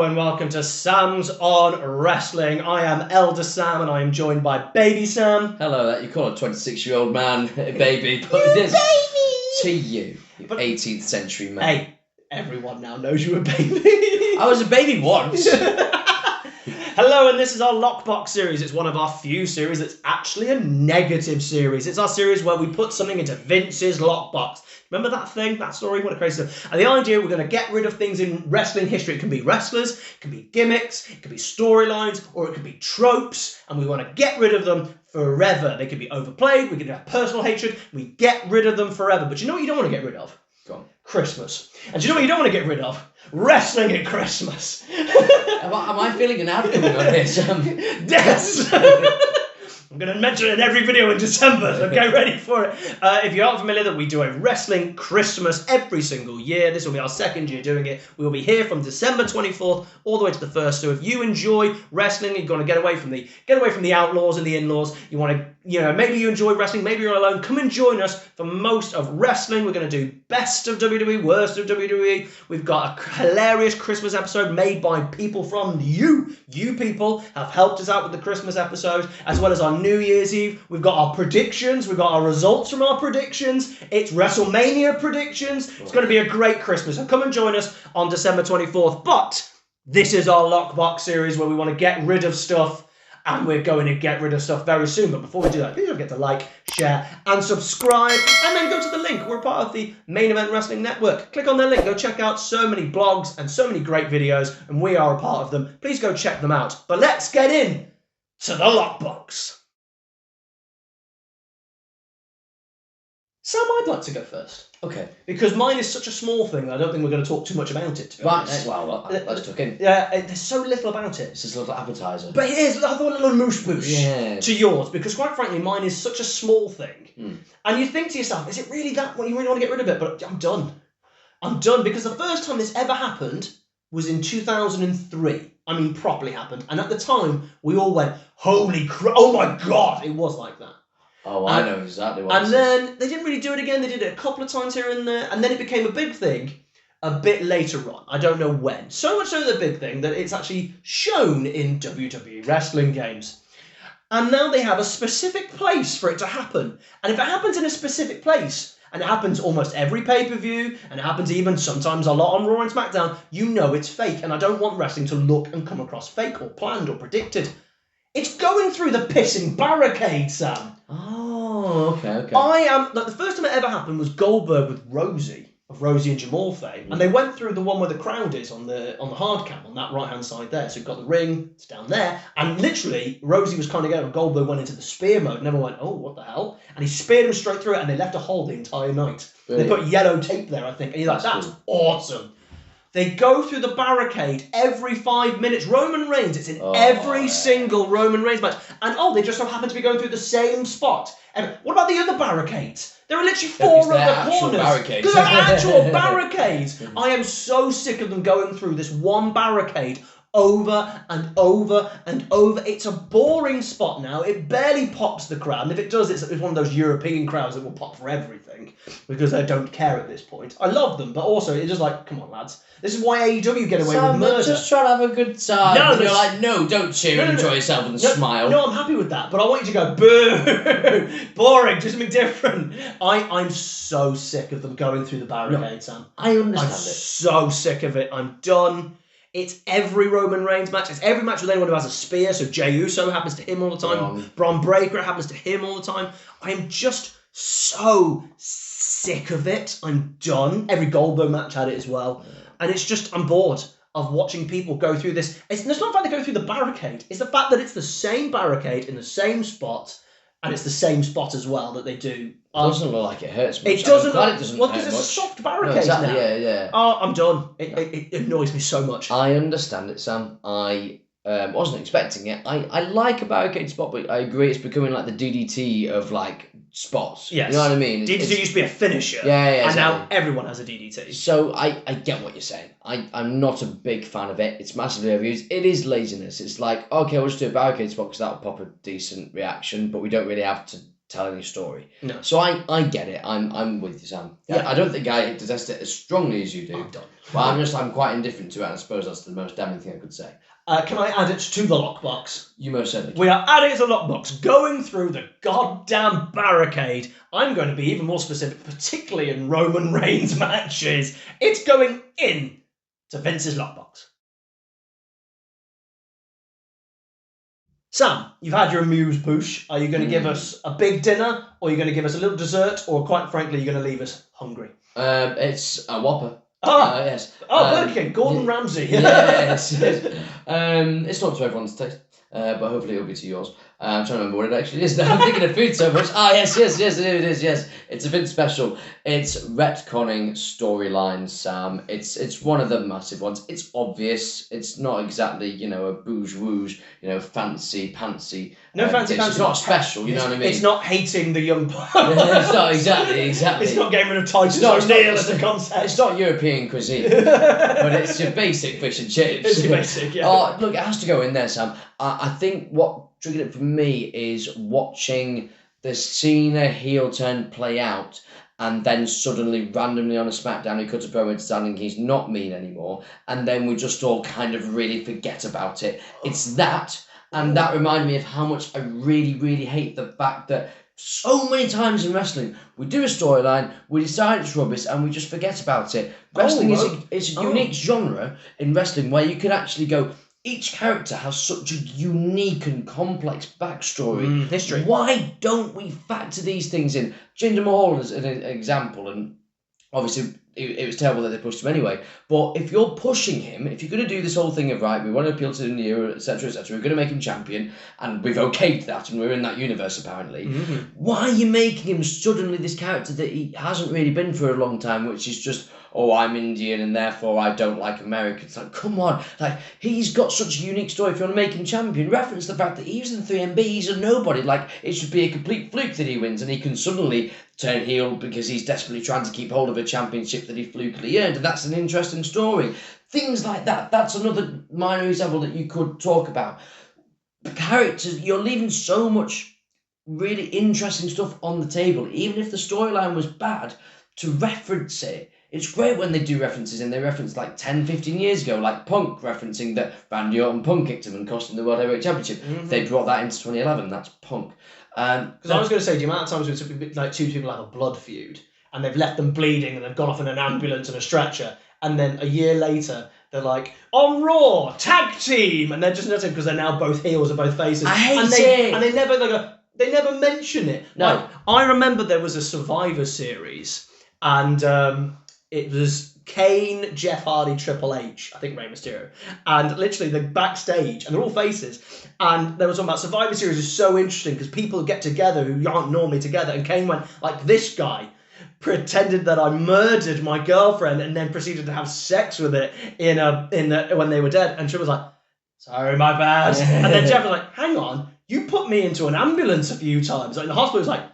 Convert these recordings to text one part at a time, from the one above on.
and welcome to Sam's on Wrestling. I am Elder Sam and I am joined by Baby Sam. Hello, you call a 26-year-old man a baby, but this to you 18th century man. Hey, everyone now knows you're a baby. I was a baby once. Hello, and this is our Lockbox series. It's one of our few series that's actually a negative series. It's our series where we put something into Vince's lockbox. Remember that thing, that story? What a crazy stuff. And the idea, we're going to get rid of things in wrestling history. It can be wrestlers, it can be gimmicks, it can be storylines, or it could be tropes, and we want to get rid of them forever. They can be overplayed, we can have personal hatred, we get rid of them forever. But you know what you don't want to get rid of? Go on. Christmas. And do you know what you don't want to get rid of? Wrestling at Christmas. Am I feeling an ad coming on this? Yes! I'm going to mention it in every video in December, so get ready for it. If you aren't familiar, that we do a wrestling Christmas every single year. This will be our second year doing it. We'll be here from December 24th all the way to the 1st. So if you enjoy wrestling, you're going to get away from the outlaws and the in-laws. You want to, maybe you enjoy wrestling, maybe you're alone. Come and join us for most of wrestling. We're going to do best of WWE, worst of WWE. We've got a hilarious Christmas episode made by people from you. You people have helped us out with the Christmas episode, as well as our New Year's Eve. We've got our predictions. We've got our results from our predictions. It's WrestleMania predictions. It's going to be a great Christmas. So come and join us on December 24th. But this is our Lockbox series where we want to get rid of stuff. And we're going to get rid of stuff very soon. But before we do that, please don't forget to like, share, and subscribe. And then go to the link. We're part of the Main Event Wrestling Network. Click on their link. Go check out so many blogs and so many great videos. And we are a part of them. Please go check them out. But let's get in to the Lockbox. Sam, I'd like to go first. Okay. Because mine is such a small thing that I don't think we're going to talk too much about it, to be honest. Well, let's talk in. Yeah, there's so little about it. This is a little appetizer. But here's a little moosh to yours, because quite frankly, mine is such a small thing. And you think to yourself, is it really that? Well, you really want to get rid of it? But I'm done. I'm done, because the first time this ever happened was in 2003. I mean, properly happened. And at the time, we all went, holy crap, oh my God, it was like that. Oh, I know exactly what And then they didn't really do it again. They did it a couple of times here and there. And then it became a big thing a bit later on. I don't know when. So much so the big thing that it's actually shown in WWE wrestling games. And now they have a specific place for it to happen. And if it happens in a specific place, and it happens almost every pay-per-view, and it happens even sometimes a lot on Raw and SmackDown, you know it's fake. And I don't want wrestling to look and come across fake or planned or predicted. It's going through the pissing barricade, Sam. Oh, okay. The first time it ever happened was Goldberg with Rosie, of Rosie and Jamal fame. And they went through the one where the crowd is on the hard cam, on that right-hand side there. So you've got the ring, it's down there. And literally, Rosie was kind of going, and Goldberg went into the spear mode, and everyone went, oh, what the hell? And he speared him straight through it, and they left a hole the entire night. Brilliant. They put yellow tape there, I think. And you're like, that's cool. Awesome. They go through the barricade every 5 minutes. Roman Reigns, it's in every single Roman Reigns match. And they just so happen to be going through the same spot. And what about the other barricades? There are literally four other corners. Because they're actual barricades. I am so sick of them going through this one barricade over and over and over. It's a boring spot now. It barely pops the crowd. And if it does, it's one of those European crowds that will pop for everything. Because they don't care at this point. I love them, but also it's just like, come on, lads. This is why AEW get away with murder. Just trying to have a good time. No, you're like, no, don't cheer and enjoy yourself and smile. No, I'm happy with that, but I want you to go, boo, boring, do something different. I'm so sick of them going through the barricade, Sam. I understand I'm so sick of it. I'm done. It's every Roman Reigns match. It's every match with anyone who has a spear. So Jey Uso happens to him all the time. Braun Breaker happens to him all the time. I am just so sick of it. I'm done. Every Goldberg match had it as well. And it's just, I'm bored of watching people go through this. It's not the fact they go through the barricade. It's the fact that it's the same barricade in the same spot. And it's the same spot as well that they do. It doesn't look like it hurts much. It doesn't. Well, because it's a soft barricade now. Yeah. Oh, I'm done. It annoys me so much. I understand it, Sam. I wasn't expecting it. I like a barricade spot, but I agree it's becoming like the DDT of like spots. Yes. You know what I mean? DDT used to be a finisher. Yeah. And exactly. now everyone has a DDT. So I get what you're saying. I'm not a big fan of it. It's massively overused. It is laziness. It's like, okay, we'll just do a barricade spot because that'll pop a decent reaction, but we don't really have to telling a story. No. So I get it. I'm with you, Sam. Yeah. I don't think I detest it as strongly as you do. I'm done. But I'm quite indifferent to it, and I suppose that's the most damning thing I could say. Can I add it to the lockbox? You most certainly can. We are adding it to the lockbox, going through the goddamn barricade. I'm going to be even more specific, particularly in Roman Reigns matches. It's going in to Vince's lockbox. Sam, you've had your amuse-bouche. Are you going to give us a big dinner, or are you going to give us a little dessert, or quite frankly, you're going to leave us hungry? It's a Whopper. Yes. Burger King, Gordon Ramsay. Yes. It's not to everyone's taste, but hopefully it'll be to yours. I'm trying to remember what it actually is now. I'm thinking of food so much. Yes, it is. Yes, it's a Vince special. It's retconning storylines, Sam. It's one of the massive ones. It's obvious. It's not exactly, a bouge-wouge, fancy pantsy. No fancy pantsy. It's not special, you know what I mean? It's not hating the young pop. It's not exactly. It's not getting rid of Titus O'Neil as a concept. It's not European cuisine, but it's your basic fish and chips. It's your basic, yeah. Look, it has to go in there, Sam. I think what triggered it for me is watching the Cena heel turn play out, and then suddenly, randomly on a SmackDown, he cuts a promo to standing, he's not mean anymore, and then we just all kind of really forget about it. It's that, and that reminded me of how much I really, really hate the fact that so many times in wrestling, we do a storyline, we decide it's rubbish, and we just forget about it. Wrestling is a unique genre in wrestling where you can actually go, each character has such a unique and complex backstory. History. Why don't we factor these things in? Jinder Mahal is an example, and obviously it was terrible that they pushed him anyway. But if you're pushing him, if you're going to do this whole thing of, right, we want to appeal to the new, etc., we're going to make him champion, and we've okayed that, and we're in that universe apparently, why are you making him suddenly this character that he hasn't really been for a long time, which is just, oh, I'm Indian and therefore I don't like America. It's like, come on. Like, he's got such a unique story. If you want to make him champion, reference the fact that he was in 3MB, he's a nobody. Like, it should be a complete fluke that he wins, and he can suddenly turn heel because he's desperately trying to keep hold of a championship that he flukily earned, and that's an interesting story. Things like that. That's another minor example that you could talk about. Characters, you're leaving so much really interesting stuff on the table, even if the storyline was bad, to reference it. It's great when they do references, and they reference like 10, 15 years ago, like Punk referencing that Randy Orton Punk kicked him and cost him the World Heavyweight Championship. They brought that into 2011, that's Punk. Because I was going to say, the amount of times it's like two people have a blood feud, and they've left them bleeding, and they've gone off in an ambulance and a stretcher, and then a year later, they're like, on Raw, tag team, and they're just nothing because they're now both heels or both faces. I hate it! And they never mention it. No. Like, I remember there was a Survivor Series, and it was Kane, Jeff Hardy, Triple H, I think Rey Mysterio, and literally the backstage, and they're all faces, and they were talking about Survivor Series is so interesting because people get together who aren't normally together, and Kane went, like, this guy pretended that I murdered my girlfriend and then proceeded to have sex with it when they were dead, and she was like, sorry, my bad, and then Jeff was like, hang on, you put me into an ambulance a few times, like, the hospital was like,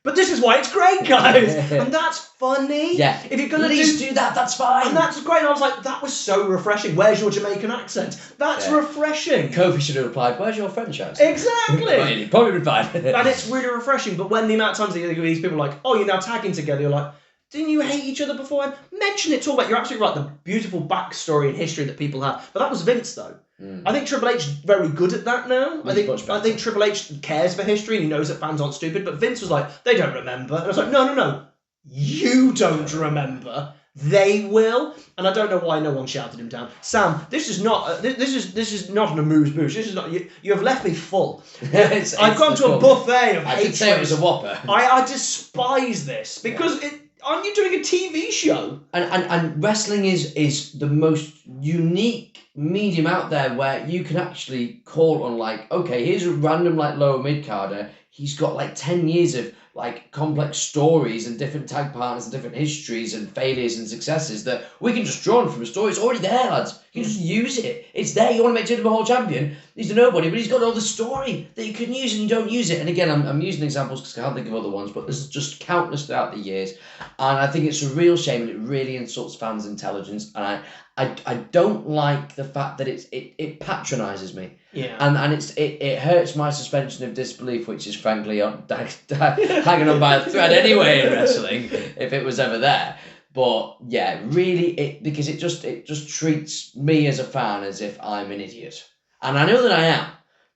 but this is why it's great, guys. And that's funny. Yeah. If you're going to do that, that's fine. And that's great. And I was like, that was so refreshing. Where's your Jamaican accent? That's refreshing. Kofi should have replied, where's your French accent? Exactly. He'd probably replied. And it's really refreshing. But when the amount of times that these people are like, oh, you're now tagging together, you're like, didn't you hate each other before? Mention it, talk about it. You're absolutely right. The beautiful backstory and history that people have. But that was Vince, though. I think Triple H is very good at that now. I think Triple H cares for history and he knows that fans aren't stupid. But Vince was like, they don't remember. And I was like, no. You don't remember. They will. And I don't know why no one shouted him down. Sam, this is not an amuse-bouche. This is not. You have left me full. I've gone to a buffet of hatred. I did say it was a Whopper. I despise this because aren't you doing a TV show? And wrestling is the most unique medium out there where you can actually call on, like, okay, here's a random, like, lower mid-carder. He's got like 10 years of like complex stories and different tag partners and different histories and failures and successes that we can just draw on from a story. It's already there, lads. You can just use it. It's there. You want to make Jinder Mahal champion. He's a nobody, but he's got all the story that you can use and you don't use it. And again, I'm using examples because I can't think of other ones, but there's just countless throughout the years. And I think it's a real shame and it really insults fans' intelligence. And I don't like the fact that it patronises me. Yeah. And it hurts my suspension of disbelief, which is frankly hanging on by a thread anyway in wrestling, if it was ever there. But yeah, really, because it just treats me as a fan as if I'm an idiot, and I know that I am,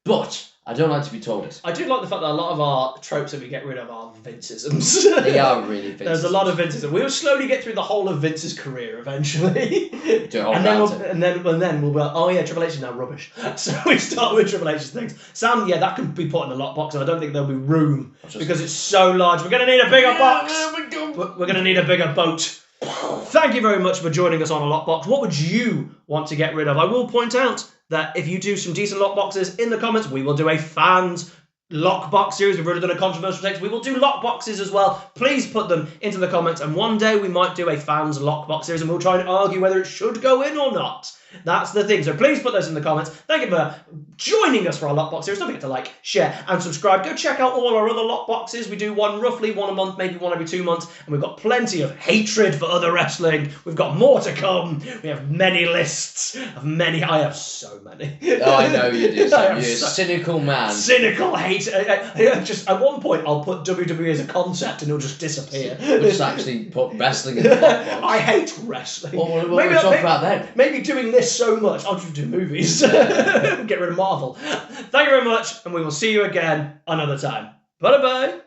but I don't like to be told it. I do like the fact that a lot of our tropes that we get rid of are Vince-isms. They are really Vince. There's a lot of Vince-isms. We'll slowly get through the whole of Vince's career eventually. And then we'll be like, oh yeah, Triple H is now rubbish. So we start with Triple H's things. Sam, yeah, that can be put in the lockbox, and I don't think there'll be room because it's so large. We're going to need a bigger box. We're going to need a bigger boat. Thank you very much for joining us on a lockbox. What would you want to get rid of? I will point out that if you do some decent lockboxes in the comments, we will do a fans lockbox series. We've already done a controversial text. We will do lockboxes as well. Please put them into the comments, and one day we might do a fans lockbox series, and we'll try and argue whether it should go in or not. That's the thing. So please put those in the comments. Thank you for joining us for our lockbox series. Don't forget to like, share, and subscribe. Go check out all our other lockboxes. We do roughly one a month, maybe one every 2 months, and we've got plenty of hatred for other wrestling. We've got more to come. We have many lists of many. I have so many. Oh, I know you do. You're a cynical man. Cynical hate. Just at one point, I'll put WWE as a concept, and it'll just disappear. We'll just actually put wrestling in the lockbox. I hate wrestling. What we'll talk about then? Maybe doing this so much, I'll just do movies. Get rid of Marvel. Thank you very much, and we will see you again another time. Bye-bye.